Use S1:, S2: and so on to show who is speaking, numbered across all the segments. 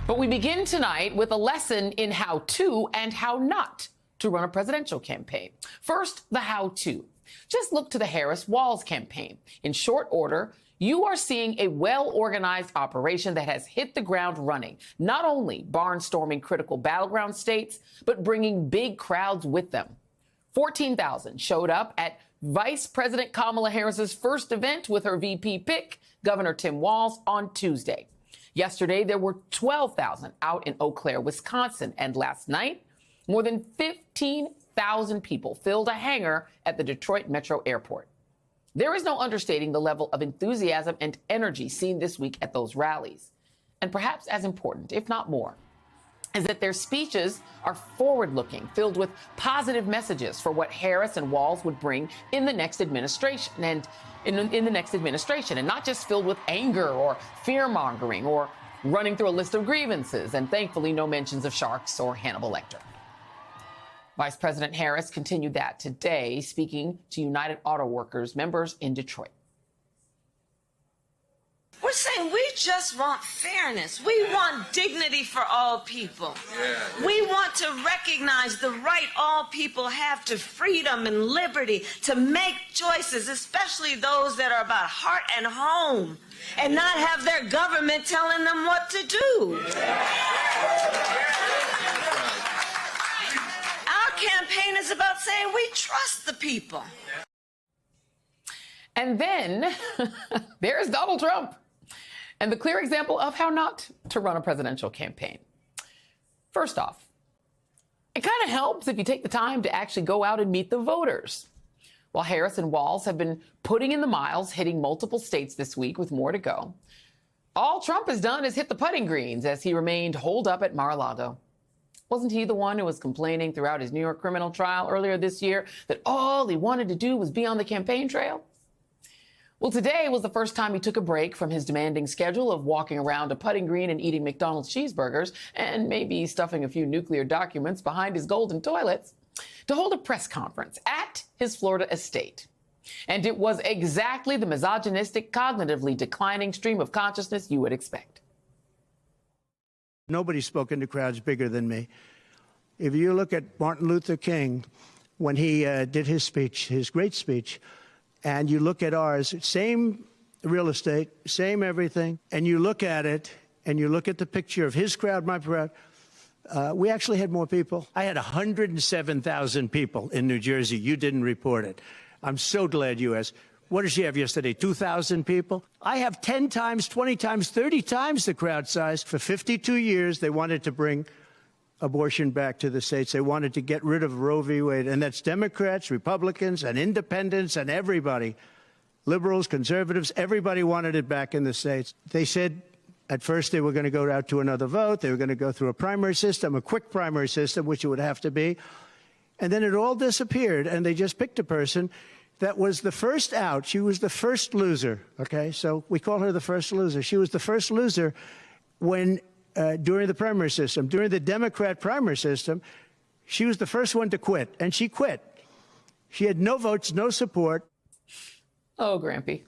S1: But we begin tonight with a lesson in how to and how not to run a presidential campaign. First, the how to. Just look to the Harris-Walz campaign. In short order, you are seeing a well-organized operation that has hit the ground running, not only barnstorming critical battleground states, but bringing big crowds with them. 14,000 showed up at Vice President Kamala Harris's first event with her VP pick, Governor Tim Walz, on Tuesday. Yesterday, there were 12,000 out in Eau Claire, Wisconsin, and last night, more than 15,000 people filled a hangar at the Detroit Metro Airport. There is no understating the level of enthusiasm and energy seen this week at those rallies. And perhaps as important, if not more, is that their speeches are forward-looking, filled with positive messages for what Harris and Walz would bring in the next administration, and not just filled with anger or fear-mongering or running through a list of grievances, and thankfully no mentions of sharks or Hannibal Lecter. Vice President Harris continued that today, speaking to United Auto Workers members in Detroit.
S2: We're saying we just want fairness. We want dignity for all people. We want to recognize the right all people have to freedom and liberty to make choices, especially those that are about heart and home, and not have their government telling them what to do. Our campaign is about saying we trust the people.
S1: And then there's Donald Trump. And the clear example of how not to run a presidential campaign. First off, it kind of helps if you take the time to actually go out and meet the voters. While Harris and Walz have been putting in the miles, hitting multiple states this week with more to go, all Trump has done is hit the putting greens as he remained holed up at Mar-a-Lago. Wasn't he the one who was complaining throughout his New York criminal trial earlier this year that all he wanted to do was be on the campaign trail? Well, today was the first time he took a break from his demanding schedule of walking around a putting green and eating McDonald's cheeseburgers and maybe stuffing a few nuclear documents behind his golden toilets to hold a press conference at his Florida estate. And it was exactly the misogynistic, cognitively declining stream of consciousness you would expect.
S3: Nobody's spoken to crowds bigger than me. If you look at Martin Luther King, when he did his speech, his great speech, and you look at ours, same real estate, same everything, and you look at it, and you look at the picture of his crowd, my crowd, we actually had more people. I had 107,000 people in New Jersey. You didn't report it. I'm so glad you asked. What did she have yesterday, 2,000 people? I have 10 times, 20 times, 30 times the crowd size. For 52 years, they wanted to bring abortion back to the states. They wanted to get rid of Roe v. Wade, and that's Democrats, Republicans, and independents, and everybody, liberals, conservatives, everybody wanted it back in the states. They said at first they were going to go out to another vote. They were going to go through a primary system, a quick primary system, which it would have to be. And then it all disappeared, and they just picked a person that was the first out. She was the first loser, okay? So we call her the first loser. She was the first loser when during the primary system. During the Democrat primary system, she was the first one to quit, and she quit. She had no votes, no support.
S1: Oh, Grampy.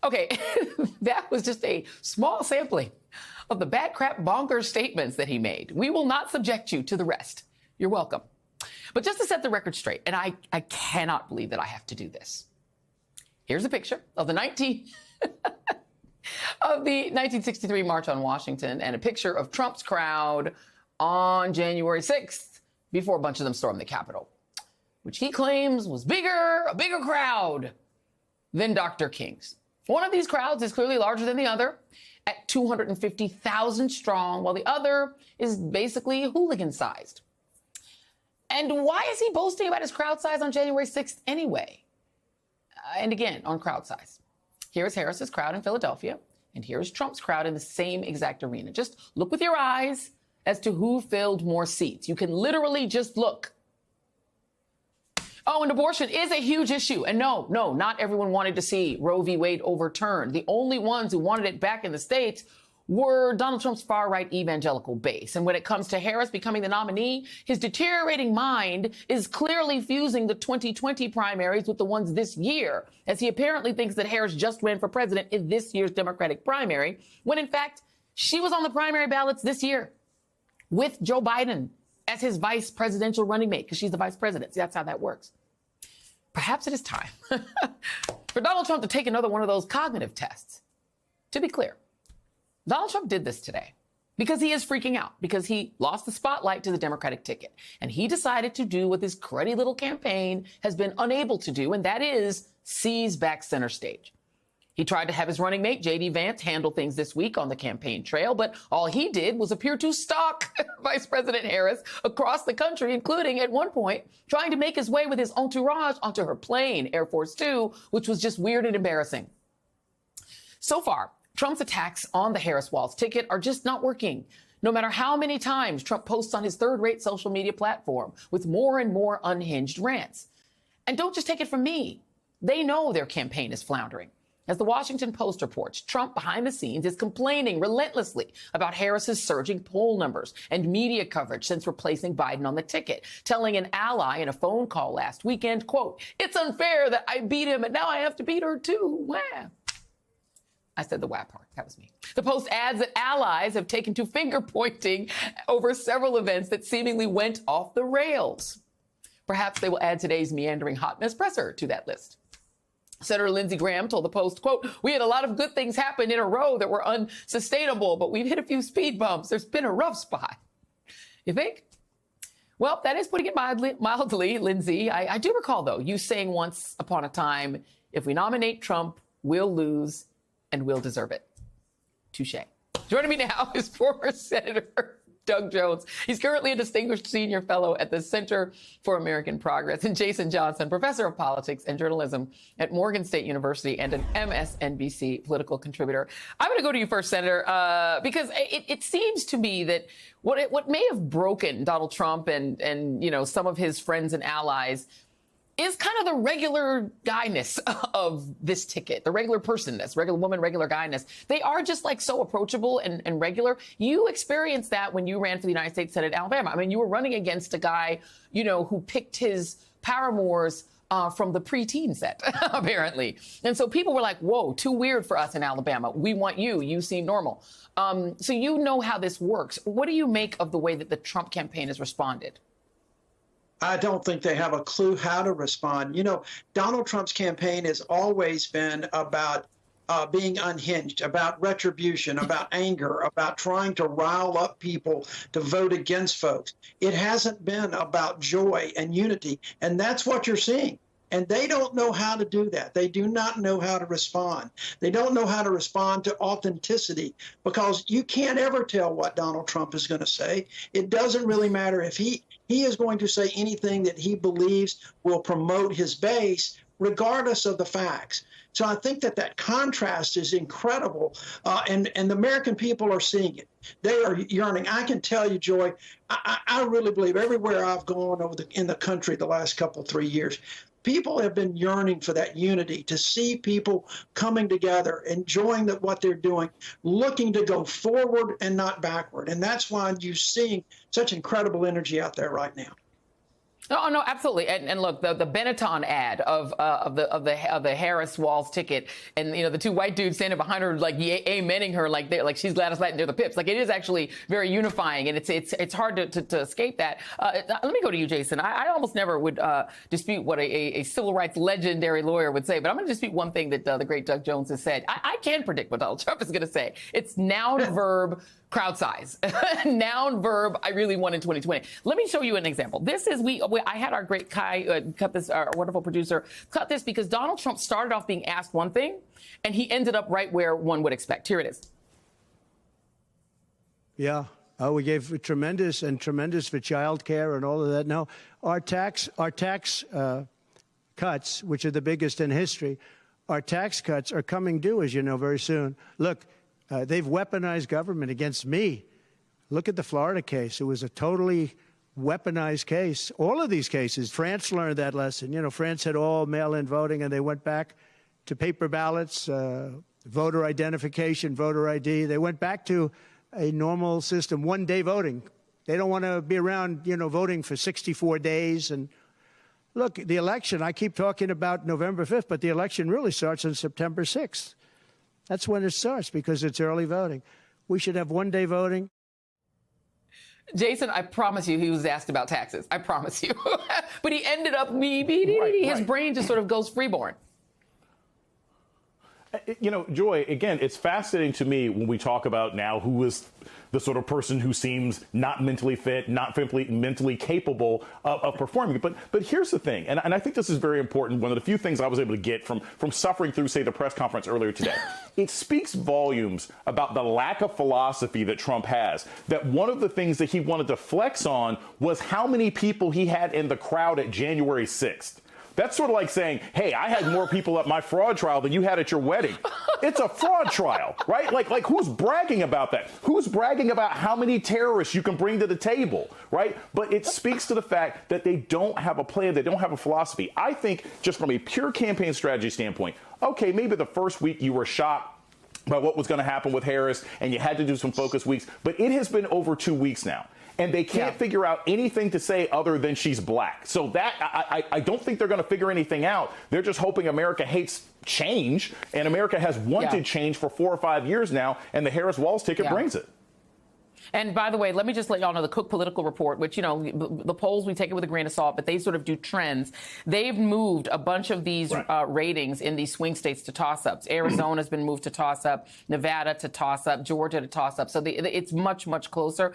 S1: Okay, that was just a small sampling of the bad crap bonkers statements that he made. We will not subject you to the rest. You're welcome. But just to set the record straight, and I cannot believe that I have to do this. Here's a picture of the 1963 March on Washington and a picture of Trump's crowd on January 6th before a bunch of them stormed the Capitol, which he claims was a bigger crowd than Dr. King's. One of these crowds is clearly larger than the other at 250,000 strong, while the other is basically hooligan-sized. And why is he boasting about his crowd size on January 6th anyway? And again, on crowd size. Here's Harris's crowd in Philadelphia, and here's Trump's crowd in the same exact arena. Just look with your eyes as to who filled more seats. You can literally just look. Oh, and abortion is a huge issue. And no, not everyone wanted to see Roe v. Wade overturned. The only ones who wanted it back in the States were Donald Trump's far-right evangelical base. And when it comes to Harris becoming the nominee, his deteriorating mind is clearly fusing the 2020 primaries with the ones this year, as he apparently thinks that Harris just ran for president in this year's Democratic primary, when in fact, She was on the primary ballots this year with Joe Biden as his vice presidential running mate, because she's the vice president. See, that's how that works. Perhaps it is time for Donald Trump to take another one of those cognitive tests. To be clear, Donald Trump did this today because he is freaking out, because he lost the spotlight to the Democratic ticket. And he decided to do what this cruddy little campaign has been unable to do, and that is seize back center stage. He tried to have his running mate, J.D. Vance, handle things this week on the campaign trail, but all he did was appear to stalk Vice President Harris across the country, including, at one point, trying to make his way with his entourage onto her plane, Air Force Two, which was just weird and embarrassing. So far, Trump's attacks on the Harris-Walz ticket are just not working. No matter how many times Trump posts on his third-rate social media platform with more and more unhinged rants. And don't just take it from me. They know their campaign is floundering. As the Washington Post reports, Trump behind the scenes is complaining relentlessly about Harris's surging poll numbers and media coverage since replacing Biden on the ticket, telling an ally in a phone call last weekend, quote, "It's unfair that I beat him and now I have to beat her too." Wah. I said the wah part. That was me. The Post adds that allies have taken to finger pointing over several events that seemingly went off the rails. Perhaps they will add today's meandering hot mess presser to that list. Senator Lindsey Graham told the Post, quote, "We had a lot of good things happen in a row that were unsustainable, but we've hit a few speed bumps. There's been a rough spot." You think? Well, that is putting it mildly, Lindsey. I do recall, though, you saying once upon a time, if we nominate Trump, we'll lose and we'll deserve it. Touché. Joining me now is former Senator Doug Jones. He's currently a distinguished senior fellow at the Center for American Progress, and Jason Johnson, professor of politics and journalism at Morgan State University and an MSNBC political contributor. I'm going to go to you first, Senator, because it seems to me that what may have broken Donald Trump and you know, some of his friends and allies is kind of the regular guyness of this ticket, the regular personness, regular woman, regular guyness. They are just like so approachable and regular. You experienced that when you ran for the United States Senate in Alabama. I mean, you were running against a guy, you know, who picked his paramours from the preteen set, apparently. And so people were like, whoa, too weird for us in Alabama. We want you. You seem normal. So you know how this works. What do you make of the way that the Trump campaign has responded?
S4: I don't think they have a clue how to respond. You know, Donald Trump's campaign has always been about being unhinged, about retribution, about anger, about trying to rile up people to vote against folks. It hasn't been about joy and unity, and that's what you're seeing. And they don't know how to do that. They do not know how to respond. They don't know how to respond to authenticity, because you can't ever tell what Donald Trump is going to say. It doesn't really matter if he is going to say anything that he believes will promote his base, regardless of the facts. So I think that contrast is incredible, and the American people are seeing it. They are yearning. I can tell you, Joy, I really believe everywhere I've gone in the country the last 3 years, people have been yearning for that unity, to see people coming together, enjoying what they're doing, looking to go forward and not backward. And that's why you're seeing such incredible energy out there right now.
S1: Oh, no, absolutely. And look, the Benetton ad of the Harris-Walz ticket, and, you know, the two white dudes standing behind her, like, amening her like she's Gladys Knight and they're the Pips. Like, it is actually very unifying, and it's hard to escape that. Let me go to you, Jason. I almost never would dispute what a civil rights legendary lawyer would say, but I'm going to dispute one thing that the great Doug Jones has said. I can predict what Donald Trump is going to say. It's noun, verb, crowd size. Noun, verb, I really won in 2020. Let me show you an example. This is, I had our great Kai cut this, our wonderful producer, cut this because Donald Trump started off being asked one thing, and he ended up right where one would expect. Here it is.
S3: Yeah. We gave tremendous for child care and all of that. Now, our tax cuts, which are the biggest in history, our tax cuts are coming due, as you know, very soon. Look, they've weaponized government against me. Look at the Florida case. It was a totally weaponized case. All of these cases, France learned that lesson. You know, France had all mail-in voting, and they went back to paper ballots, voter identification, voter ID. They went back to a normal system, one-day voting. They don't want to be around, you know, voting for 64 days. And look, the election, I keep talking about November 5th, but the election really starts on September 6th. That's when it starts, because it's early voting. We should have one-day voting.
S1: Jason, I promise you he was asked about taxes. I promise you. But he ended up, his brain just sort of goes freeborn.
S5: You know, Joy, again, it's fascinating to me when we talk about now who is the sort of person who seems not mentally fit, not mentally capable of performing. But here's the thing, and I think this is very important. One of the few things I was able to get from suffering through, say, the press conference earlier today, it speaks volumes about the lack of philosophy that Trump has, that one of the things that he wanted to flex on was how many people he had in the crowd at January 6th. That's sort of like saying, hey, I had more people at my fraud trial than you had at your wedding. It's a fraud trial, right? Like who's bragging about that? Who's bragging about how many terrorists you can bring to the table, right? But it speaks to the fact that they don't have a plan. They don't have a philosophy. I think just from a pure campaign strategy standpoint, okay, maybe the first week you were shocked by what was going to happen with Harris and you had to do some focus weeks, but it has been over 2 weeks now. And they can't figure out anything to say other than she's black. So that I don't think they're going to figure anything out. They're just hoping America hates change, and America has wanted change for 4 or 5 years now, and the Harris-Walz ticket brings it.
S1: And by the way, let me just let y'all know the Cook Political Report, which, you know, the polls, we take it with a grain of salt, but they sort of do trends. They've moved a bunch of these ratings in these swing states to toss-ups. Arizona's been moved to toss-up, Nevada to toss-up, Georgia to toss-up. So it's much, much closer.